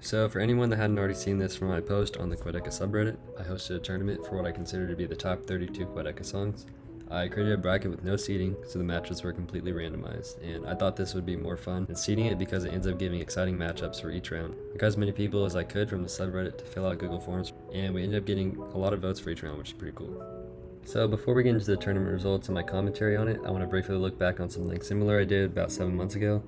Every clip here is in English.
So for anyone that hadn't already seen this from my post on the Quadeca subreddit, I hosted a tournament for what I consider to be the top 32 Quadeca songs. I created a bracket with no seeding, so the matchups were completely randomized, and I thought this would be more fun than seeding it because it ends up giving exciting matchups for each round. I got as many people as I could from the subreddit to fill out Google Forms, and we ended up getting a lot of votes for each round, which is pretty cool. So before we get into the tournament results and my commentary on it, I want to briefly look back on something similar I did about 7 months ago.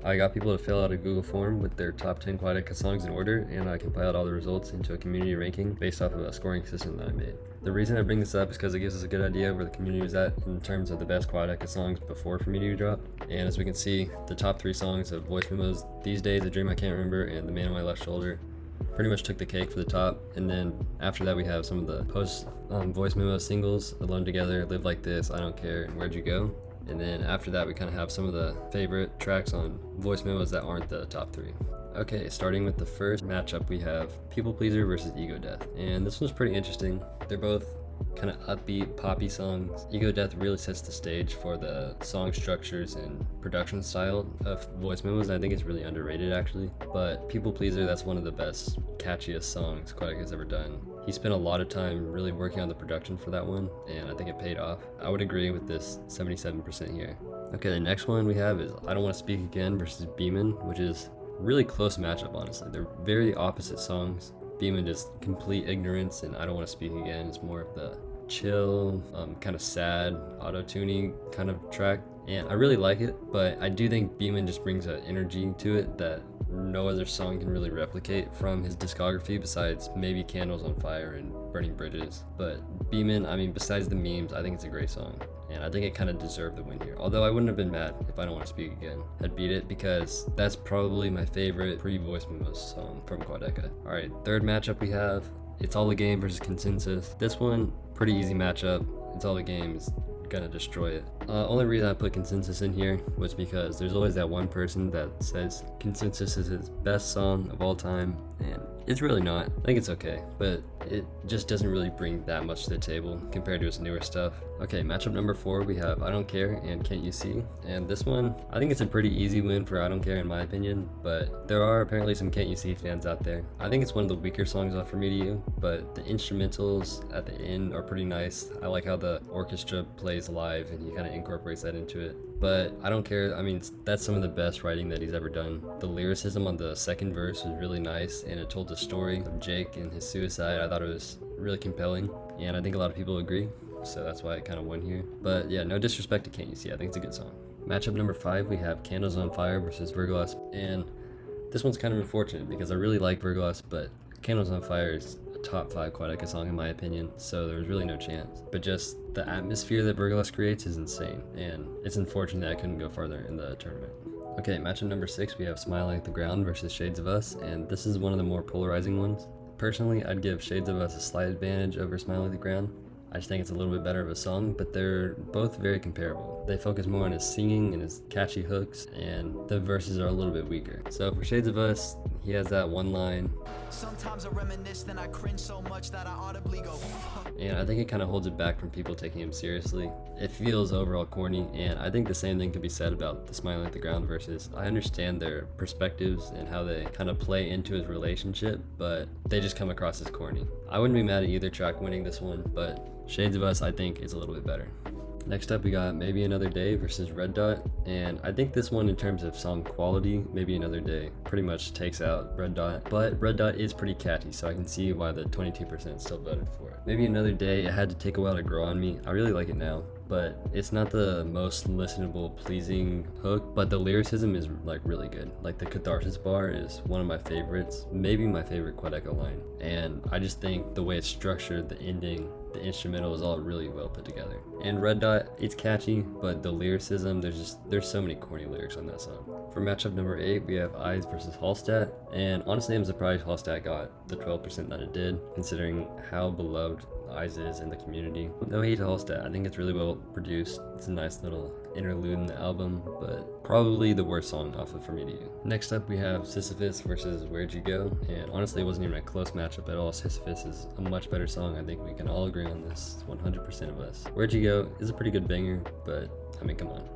I got people to fill out a Google form with their top 10 Quadeca songs in order, and I compiled all the results into a community ranking based off of a scoring system that I made. The reason I bring this up is because it gives us a good idea of where the community was at in terms of the best Quadeca songs before For Me to Drop. And as we can see, the top 3 songs of Voice Memos, These Days, A Dream I Can't Remember, and The Man on My Left Shoulder pretty much took the cake for the top. And then after that we have some of the post Voice Memo singles, Alone Together, Live Like This, I Don't Care, and Where'd You Go? And then after that we kind of have some of the favorite tracks on Voice Memos that aren't the top 3. Okay, starting with the first matchup, we have People Pleaser versus Ego Death. And this one's pretty interesting. They're both kind of upbeat, poppy songs. Ego Death really sets the stage for the song structures and production style of Voice Memos. I think it's really underrated actually. But People Pleaser, that's one of the best, catchiest songs Quadeca's ever done. He spent a lot of time really working on the production for that one, and I think it paid off. I would agree with this 77% here. Okay, the next one we have is I Don't Want to Speak Again versus Beeman, which is a really close matchup, honestly. They're very opposite songs. Beeman is complete ignorance, and I Don't Want to Speak Again is more of the chill, kind of sad, auto-tuning kind of track. And I really like it, but I do think Beeman just brings an energy to it that no other song can really replicate from his discography besides maybe Candles on Fire and Burning Bridges. But Beeman, I mean, besides the memes, I think it's a great song, and I think it kind of deserved the win here. Although I wouldn't have been mad if I Don't Want to Speak Again had beat it, because that's probably my favorite pre-Voice Memos song from Quadeca. Alright, third matchup we have It's All a Game versus Consensus. This one, pretty easy matchup. It's All a Game is gonna destroy it. Only reason I put Consensus in here was because there's always that one person that says Consensus is his best song of all time, and it's really not. I think it's okay, but it just doesn't really bring that much to the table compared to his newer stuff. Okay, matchup number 4, we have I Don't Care and Can't You See? And this one, I think it's a pretty easy win for I Don't Care in my opinion, but there are apparently some Can't You See fans out there. I think it's one of the weaker songs off For Me to You, but the instrumentals at the end are pretty nice. I like how the orchestra plays live and he kind of incorporates that into it. But I Don't Care, I mean, that's some of the best writing that he's ever done. The lyricism on the second verse was really nice, and it told the story of Jake and his suicide. I thought it was really compelling, and I think a lot of people agree, so that's why it kind of won here. But yeah, no disrespect to Can't You See, I think it's a good song. Matchup number 5, we have Candles on Fire versus Verglas, and this one's kind of unfortunate because I really like Verglas, but Candles on Fire is a top 5 Quadeca song in my opinion, so there was really no chance. But just the atmosphere that Verglas creates is insane, and it's unfortunate that I couldn't go farther in the tournament. Okay, matchup number 6, we have Smiling at the Ground versus Shades of Us, and this is one of the more polarizing ones. Personally, I'd give Shades of Us a slight advantage over Smiling at the Ground. I just think it's a little bit better of a song, but they're both very comparable. They focus more on his singing and his catchy hooks, and the verses are a little bit weaker. So for Shades of Us, he has that one line. Sometimes I reminisce, then I cringe so much that I audibly go. And I think it kind of holds it back from people taking him seriously. It feels overall corny, and I think the same thing could be said about the Smiling at the Ground verses. I understand their perspectives and how they kind of play into his relationship, but they just come across as corny. I wouldn't be mad at either track winning this one, but Shades of Us, I think, is a little bit better. Next up, we got Maybe Another Day versus Red Dot, and I think this one, in terms of song quality, Maybe Another Day pretty much takes out Red Dot, but Red Dot is pretty catchy, so I can see why the 22% still voted for it. Maybe Another Day, it had to take a while to grow on me. I really like it now, but it's not the most listenable, pleasing hook, but the lyricism is like really good. Like the catharsis bar is one of my favorites, maybe my favorite Quadeca line, and I just think the way it's structured, the ending, the instrumental is all really well put together. And Red Dot, it's catchy, but the lyricism, there's so many corny lyrics on that song. For matchup number 8, we have Eyes versus Hallstatt, and honestly I'm surprised Hallstatt got the 12% that it did, considering how beloved Eyes is in the community. No hate to Hallstatt, I think it's really well produced. It's a nice little interlude in the album, but probably the worst song off of For Me to You. Next up we have Sisyphus versus Where'd You Go, and honestly it wasn't even a close matchup at all. Sisyphus is a much better song. I think we can all agree on this, 100% of us. Where'd You Go is a pretty good banger, but I mean, come on.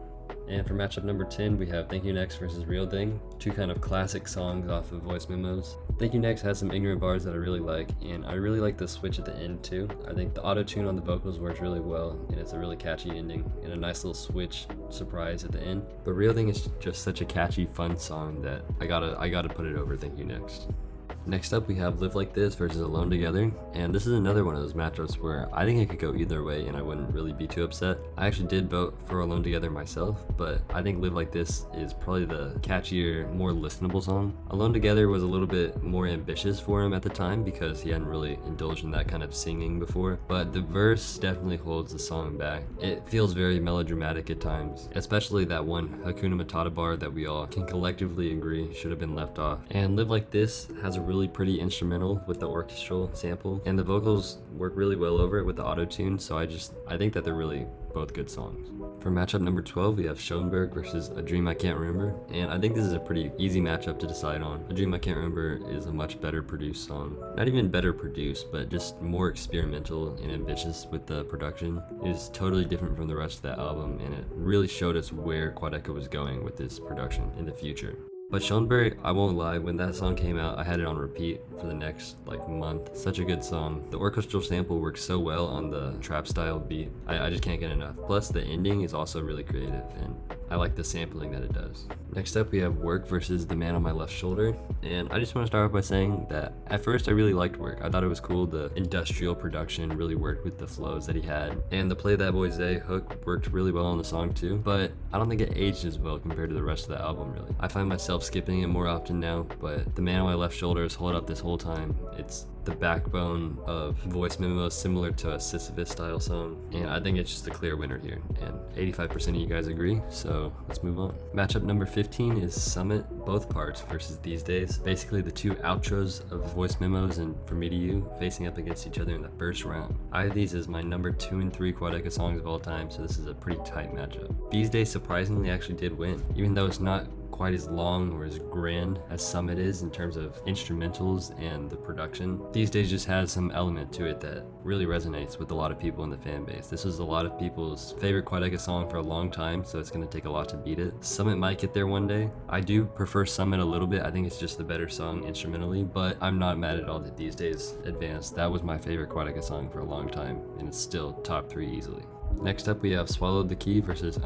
And for matchup number 10, we have Thank You Next versus Real Thing, two kind of classic songs off of Voice Memos. Thank You Next has some ignorant bars that I really like, and I really like the switch at the end too. I think the auto-tune on the vocals works really well, and it's a really catchy ending, and a nice little switch surprise at the end. But Real Thing is just such a catchy, fun song that I gotta put it over Thank You Next. Next up, we have Live Like This versus Alone Together, and this is another one of those matchups where I think it could go either way and I wouldn't really be too upset. I actually did vote for Alone Together myself, but I think Live Like This is probably the catchier, more listenable song. Alone Together was a little bit more ambitious for him at the time because he hadn't really indulged in that kind of singing before, but the verse definitely holds the song back. It feels very melodramatic at times, especially that one Hakuna Matata bar that we all can collectively agree should have been left off. And Live Like This has a really pretty instrumental with the orchestral sample, and the vocals work really well over it with the auto-tune, so I think that they're really both good songs. For matchup number 12, we have Schoenberg versus A Dream I Can't Remember, and I think this is a pretty easy matchup to decide on. A Dream I Can't Remember is a much better produced song. Not even better produced, but just more experimental and ambitious with the production. It is totally different from the rest of that album, and it really showed us where Quadeca was going with this production in the future. But Schoenberg, I won't lie, when that song came out, I had it on repeat for the next month. Such a good song. The orchestral sample works so well on the trap style beat. I just can't get enough. Plus the ending is also really creative, and I like the sampling that it does. Next up, we have Work versus The Man on My Left Shoulder, and I just want to start off by saying that at first I really liked Work. I thought it was cool. The industrial production really worked with the flows that he had, and the Play That Boy Zay hook worked really well on the song too, but I don't think it aged as well compared to the rest of the album really. I find myself skipping it more often now, but The Man on My Left Shoulder has held up this whole time. It's the backbone of Voice Memos, similar to a Sisyphus style song, and I think it's just a clear winner here, and 85% of you guys agree, so let's move on. Matchup number 15 is Summit Both Parts versus These Days, basically the two outros of Voice Memos and From Me to You facing up against each other in the first round. I have these as my number 2 and 3 Quadeca songs of all time, so this is a pretty tight matchup. These Days surprisingly actually did win, even though it's not quite as long or as grand as Summit is in terms of instrumentals and the production. These Days just has some element to it that really resonates with a lot of people in the fan base. This was a lot of people's favorite Quadeca song for a long time, so it's going to take a lot to beat it. Summit might get there one day. I do prefer Summit a little bit. I think it's just the better song instrumentally, but I'm not mad at all that These Days advanced. That was my favorite Quadeca song for a long time, and it's still top 3 easily. Next up, we have Swallowed the Key versus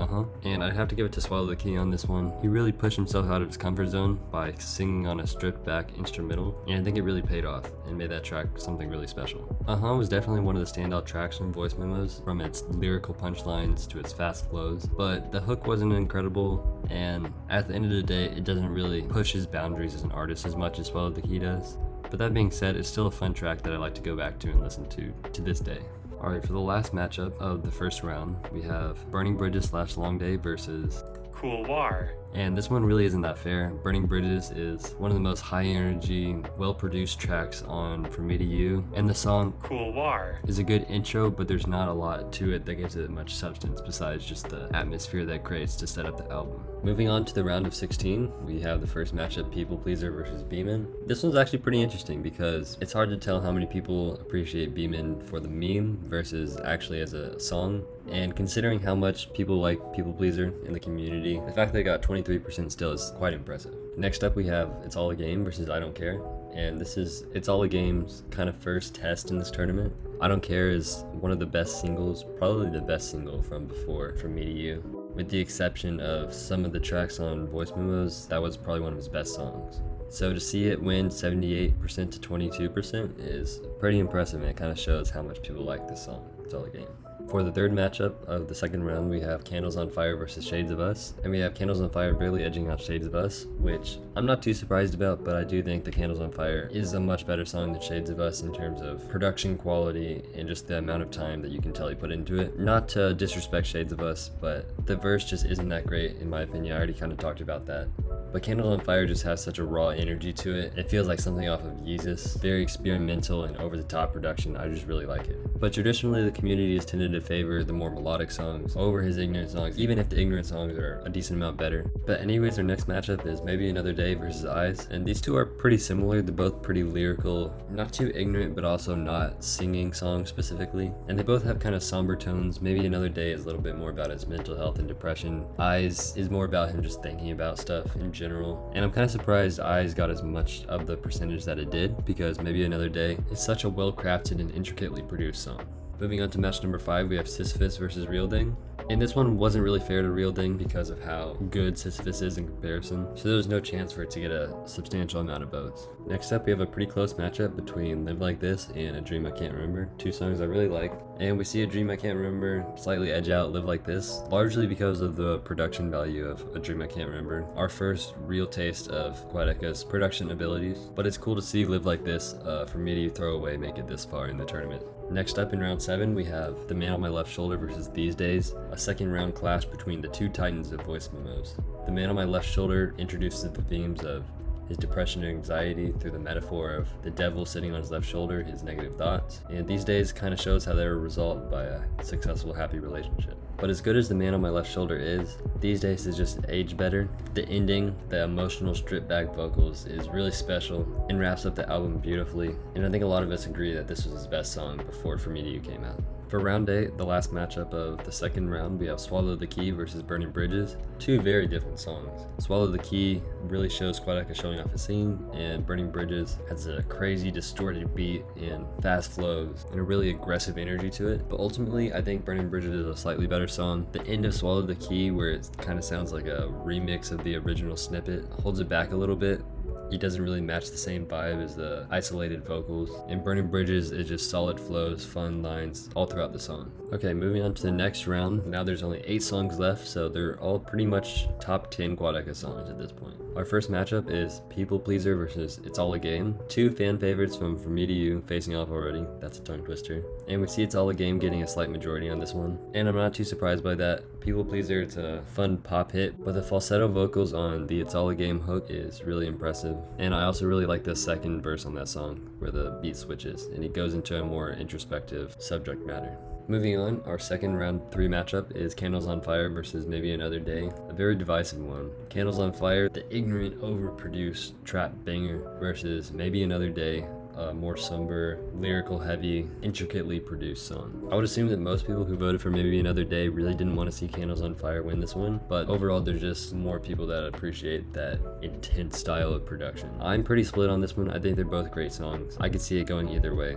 and I'd have to give it to Swallow the Key on this one. He really pushed himself out of his comfort zone by singing on a stripped back instrumental, and I think it really paid off and made that track something really special. Was definitely one of the standout tracks from Voice Memos, from its lyrical punchlines to its fast flows, but the hook wasn't incredible, and at the end of the day, it doesn't really push his boundaries as an artist as much as Swallow the Key does. But that being said, it's still a fun track that I like to go back to and listen to this day. Alright, for the last matchup of the first round, we have Burning Bridges / Long Day versus Cool War. And this one really isn't that fair. Burning Bridges is one of the most high energy, well produced tracks on From Me to You, and the song Cool War is a good intro, but there's not a lot to it that gives it much substance besides just the atmosphere that it creates to set up the album. Moving on to the round of 16, we have the first matchup, People Pleaser versus Beeman. This one's actually pretty interesting because it's hard to tell how many people appreciate Beeman for the meme versus actually as a song. And considering how much people like People Pleaser in the community, the fact that they got 23% still is quite impressive. Next up, we have It's All a Game versus I Don't Care. And this is It's All a Game's kind of first test in this tournament. I Don't Care is one of the best singles, probably the best single from before, From Me to You. With the exception of some of the tracks on Voice Memos, that was probably one of his best songs. So to see it win 78% to 22% is pretty impressive, and it kind of shows how much people like this song, It's All a Game. For the third matchup of the second round, we have Candles on Fire versus Shades of Us, and we have Candles on Fire barely edging out Shades of Us, which I'm not too surprised about, but I do think the Candles on Fire is a much better song than Shades of Us in terms of production quality and just the amount of time that you can tell he put into it. Not to disrespect Shades of Us, but the verse just isn't that great in my opinion. I already kind of talked about that. But Candles on Fire just has such a raw energy to it. It feels like something off of Yeezus. Very experimental and over the top production. I just really like it. But traditionally the community has tended to favor the more melodic songs over his ignorant songs, even if the ignorant songs are a decent amount better. But anyways, our next matchup is Maybe Another Day versus Eyes, and these two are pretty similar. They're both pretty lyrical, not too ignorant but also not singing songs specifically, and they both have kind of somber tones. Maybe Another Day is a little bit more about his mental health and depression. Eyes is more about him just thinking about stuff in general, and I'm kind of surprised Eyes got as much of the percentage that it did, because Maybe Another Day is such a well crafted and intricately produced song. Moving on to match number 5, we have Sisyphus versus Real Ding. And this one wasn't really fair to Real Ding because of how good Sisyphus is in comparison, so there was no chance for it to get a substantial amount of votes. Next up, we have a pretty close matchup between Live Like This and A Dream I Can't Remember, two songs I really like. And we see A Dream I Can't Remember slightly edge out Live Like This, largely because of the production value of A Dream I Can't Remember, our first real taste of Quadeca's production abilities. But it's cool to see Live Like This for me to throw away make it this far in the tournament. Next up in round 7, we have The Man on My Left Shoulder versus These Days, a second round clash between the two titans of voice memos. The Man on My Left Shoulder introduces the themes of his depression and anxiety through the metaphor of the devil sitting on his left shoulder, his negative thoughts, and These Days kind of shows how they were resolved by a successful, happy relationship. But as good as The Man on My Left Shoulder is, These Days is just aged better. The ending, the emotional stripped back vocals is really special and wraps up the album beautifully, and I think a lot of us agree that this was his best song before For Me to You came out. For round 8, the last matchup of the second round, we have Swallow the Key versus Burning Bridges, two very different songs. Swallow the Key really shows Quadeca showing off his scene, and Burning Bridges has a crazy distorted beat and fast flows and a really aggressive energy to it. But ultimately, I think Burning Bridges is a slightly better song. The end of Swallow the Key, where it kind of sounds like a remix of the original snippet, holds it back a little bit. It doesn't really match the same vibe as the isolated vocals. And Burning Bridges is just solid flows, fun lines all throughout the song. Okay, moving on to the next round. Now there's only 8 songs left, so they're all pretty much top 10 Quadeca songs at this point. Our first matchup is People Pleaser versus It's All a Game. Two fan favorites from Me to You facing off already. That's a tongue twister. And we see It's All a Game getting a slight majority on this one. And I'm not too surprised by that. People Pleaser, it's a fun pop hit, but the falsetto vocals on the It's All a Game hook is really impressive. And I also really like the second verse on that song, where the beat switches and it goes into a more introspective subject matter. Moving on, our second round 3 matchup is Candles on Fire versus Maybe Another Day, a very divisive one. Candles on Fire, the ignorant, overproduced trap banger, versus Maybe Another Day, a more somber, lyrical heavy, intricately produced song. I would assume that most people who voted for Maybe Another Day really didn't want to see Candles on Fire win this one, but overall there's just more people that appreciate that intense style of production. I'm pretty split on this one. I think they're both great songs. I could see it going either way.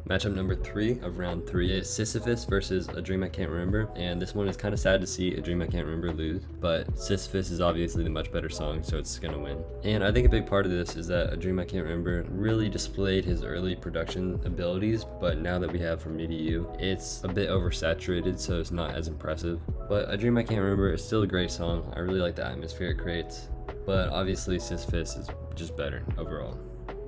Matchup number 3 of round 3 is Sisyphus versus A Dream I Can't Remember, and this one is kind of sad to see A Dream I Can't Remember lose, but Sisyphus is obviously the much better song, so it's gonna win. And I think a big part of this is that A Dream I Can't Remember really displayed his early production abilities, but now that we have From Me to You, it's a bit oversaturated, so it's not as impressive. But A Dream I Can't Remember is still a great song. I really like the atmosphere it creates, but obviously Sisyphus is just better overall.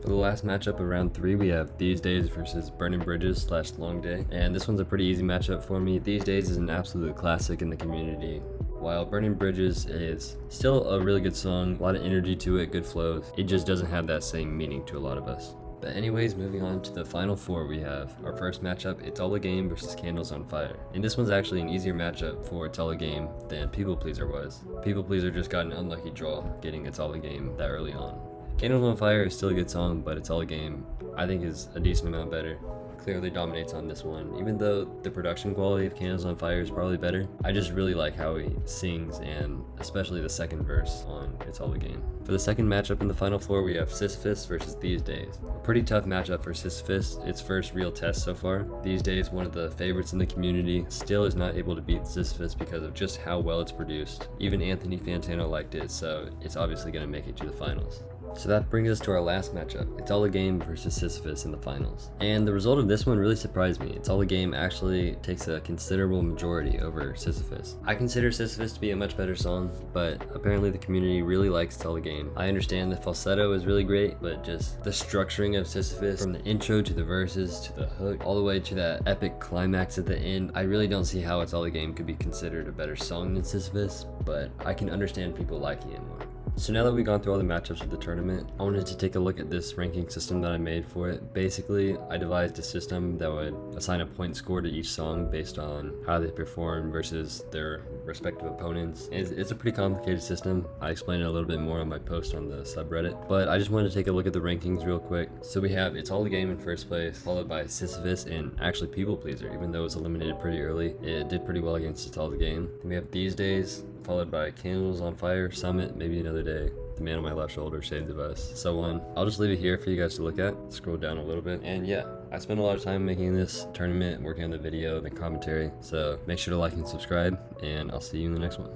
For the last matchup of round 3, we have These Days versus Burning Bridges / Long Day, and this one's a pretty easy matchup for me. These Days is an absolute classic in the community, while Burning Bridges is still a really good song, a lot of energy to it, good flows. It just doesn't have that same meaning to a lot of us. But anyways, moving on to the final 4, we have our first matchup, It's All a Game versus Candles on Fire. And this one's actually an easier matchup for It's All a Game than People Pleaser was. People Pleaser just got an unlucky draw getting It's All a Game that early on. Candles on Fire is still a good song, but It's All a Game, I think, is a decent amount better. Clearly dominates on this one. Even though the production quality of Candles on Fire is probably better, I just really like how he sings, and especially the second verse on It's All a Game. For the second matchup in the final 4, we have Sisyphus versus These Days. A pretty tough matchup for Sisyphus, its first real test so far. These Days, one of the favorites in the community, still is not able to beat Sisyphus because of just how well it's produced. Even Anthony Fantano liked it, so it's obviously going to make it to the finals. So that brings us to our last matchup, It's All a Game versus Sisyphus in the finals. And the result of this one really surprised me. It's All a Game actually takes a considerable majority over Sisyphus. I consider Sisyphus to be a much better song, but apparently the community really likes It's All a Game. I understand the falsetto is really great, but just the structuring of Sisyphus, from the intro to the verses to the hook, all the way to that epic climax at the end, I really don't see how It's All a Game could be considered a better song than Sisyphus, but I can understand people liking it more. So now that we've gone through all the matchups of the tournament, I wanted to take a look at this ranking system that I made for it. Basically, I devised a system that would assign a point score to each song based on how they perform versus their respective opponents. It's a pretty complicated system. I explained it a little bit more on my post on the subreddit, but I just wanted to take a look at the rankings real quick. So we have It's All a Game in first place, followed by Sisyphus and actually People Pleaser. Even though it was eliminated pretty early, it did pretty well against It's All the Game. Then we have These Days, followed by Candles on Fire, Summit, Maybe Another Day, The Man on My Left Shoulder, Save the Best, so on. I'll just leave it here for you guys to look at. Scroll down a little bit. And yeah, I spent a lot of time making this tournament, working on the video, the commentary. So make sure to like and subscribe, and I'll see you in the next one.